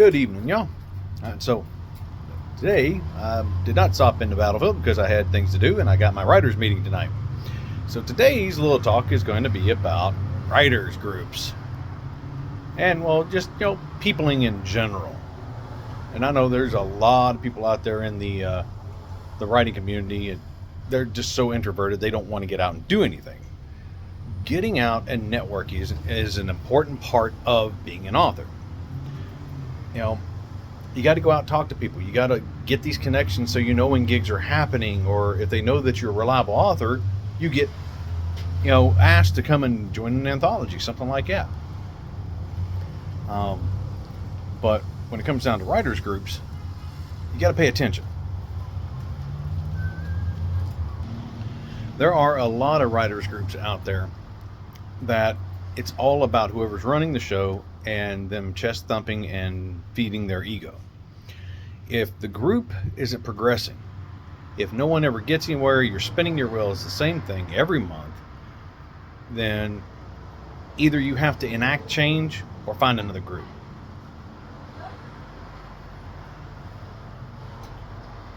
Good evening, y'all. So today I did not stop in the battlefield because I had things to do, and I got my writers meeting tonight. So today's little talk is going to be about writers groups, and well, just peopling in general. And I know there's a lot of people out there in the writing community, and they're just so introverted they don't want to get out and do anything. Getting out and networking is an important part of being an author. You got to go out and talk to people. You got to get these connections so you know when gigs are happening, or if they know that you're a reliable author, you get asked to come and join an anthology, something like that. But when it comes down to writers groups, you got to pay attention. There are a lot of writers groups out there that it's all about whoever's running the show and them chest thumping and feeding their ego. If the group isn't progressing, if no one ever gets anywhere, you're spinning your wheels the same thing every month, then either you have to enact change or find another group.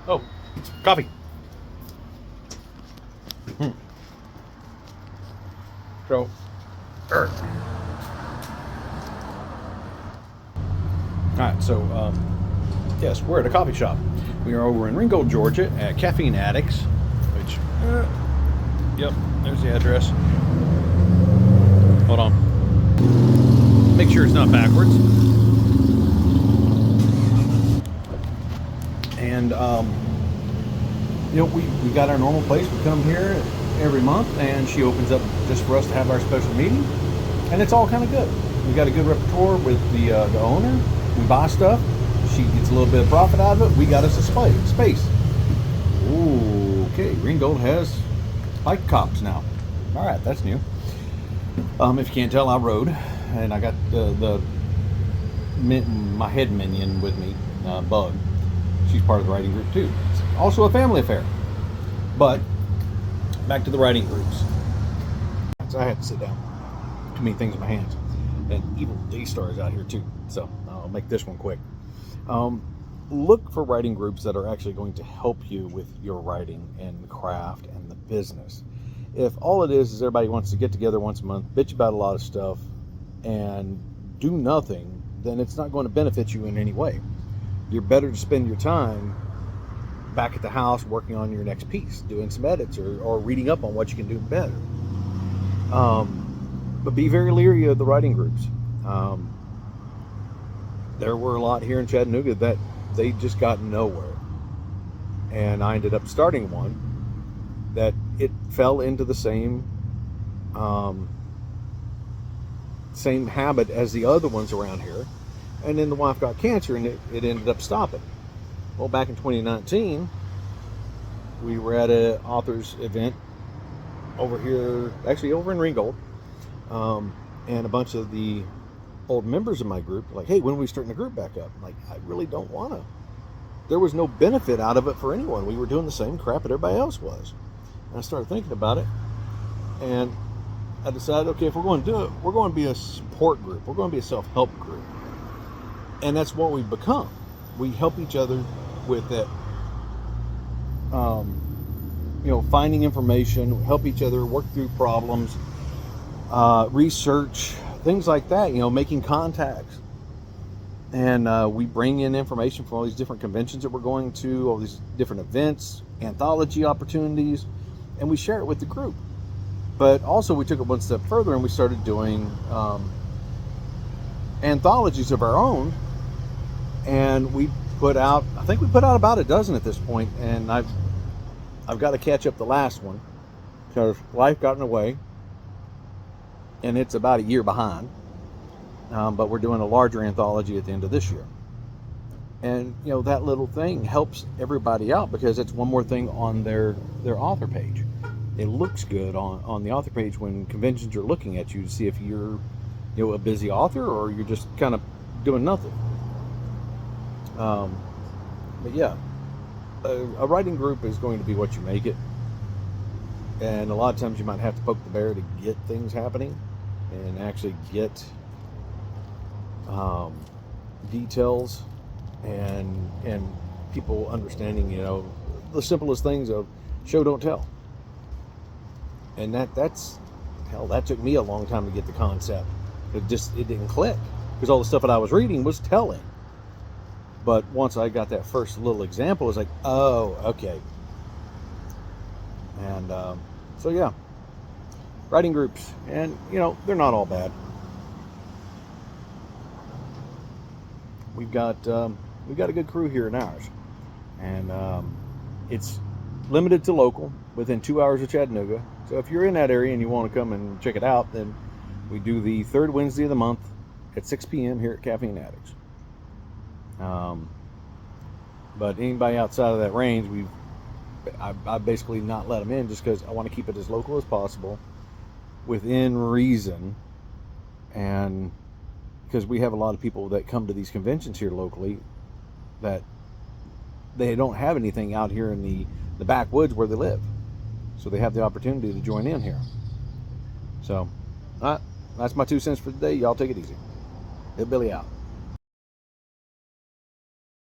Oh, coffee. So, Alright, so yes, we're at a coffee shop. We are over in Ringgold, Georgia at Caffeine Addicts, which, yep, there's the address. Hold on. Make sure it's not backwards. And, we got our normal place. We come here every month, and she opens up just for us to have our special meeting. And it's all kind of good. We got a good repertoire with the owner. We buy stuff. She gets a little bit of profit out of it. We got us a space. Ooh, okay. Ringgold has bike cops now. All right, that's new. If you can't tell, I rode, and I got my head minion with me, Bug. She's part of the writing group too. It's also a family affair. But back to the writing groups. So I had to sit down. Too many things in my hands. And Evil D-Star is out here too. So I'll make this one quick. Look for writing groups that are actually going to help you with your writing and craft and the business. If all it is everybody wants to get together once a month, bitch about a lot of stuff, and do nothing, then it's not going to benefit you in any way. You're better to spend your time back at the house working on your next piece, doing some edits or reading up on what you can do better. But be very leery of the writing groups. There were a lot here in Chattanooga that they just got nowhere. And I ended up starting one that it fell into the same habit as the other ones around here. And then the wife got cancer, and it ended up stopping. Well, back in 2019, we were at an authors event over here, actually over in Ringgold, and a bunch of the old members of my group were like, hey, when are we starting the group back up? I'm like, I really don't want to. There was no benefit out of it for anyone. We were doing the same crap that everybody else was. And I started thinking about it, and I decided, okay, if we're going to do it, we're going to be a support group. We're going to be a self-help group. And that's what we've become. We help each other with that, finding information, help each other work through problems, research, things like that, making contacts. And we bring in information from all these different conventions that we're going to, all these different events, anthology opportunities, and we share it with the group. But also we took it one step further and we started doing anthologies of our own. And we put out about a dozen at this point, and I've got to catch up the last one because life got in the way, and it's about a year behind. But we're doing a larger anthology at the end of this year, and that little thing helps everybody out because it's one more thing on their author page. It looks good on the author page when conventions are looking at you to see if you're a busy author or you're just kind of doing nothing. But yeah, a writing group is going to be what you make it, and a lot of times you might have to poke the bear to get things happening and actually get details and people understanding, the simplest things of show don't tell. And that's hell, that took me a long time to get the concept. It didn't click because all the stuff that I was reading was telling. But once I got that first little example, it was like, oh, okay. And so yeah, writing groups, and they're not all bad. We've got a good crew here in ours, and it's limited to local, within 2 hours of Chattanooga. So if you're in that area and you want to come and check it out, then we do the third Wednesday of the month at 6 p.m. here at Caffeine Addicts. But anybody outside of that range, I basically not let them in, just because I want to keep it as local as possible, within reason, and because we have a lot of people that come to these conventions here locally that they don't have anything out here in the backwoods where they live, so they have the opportunity to join in here. So that's my 2 cents for today. Y'all take it easy. Hillbilly out.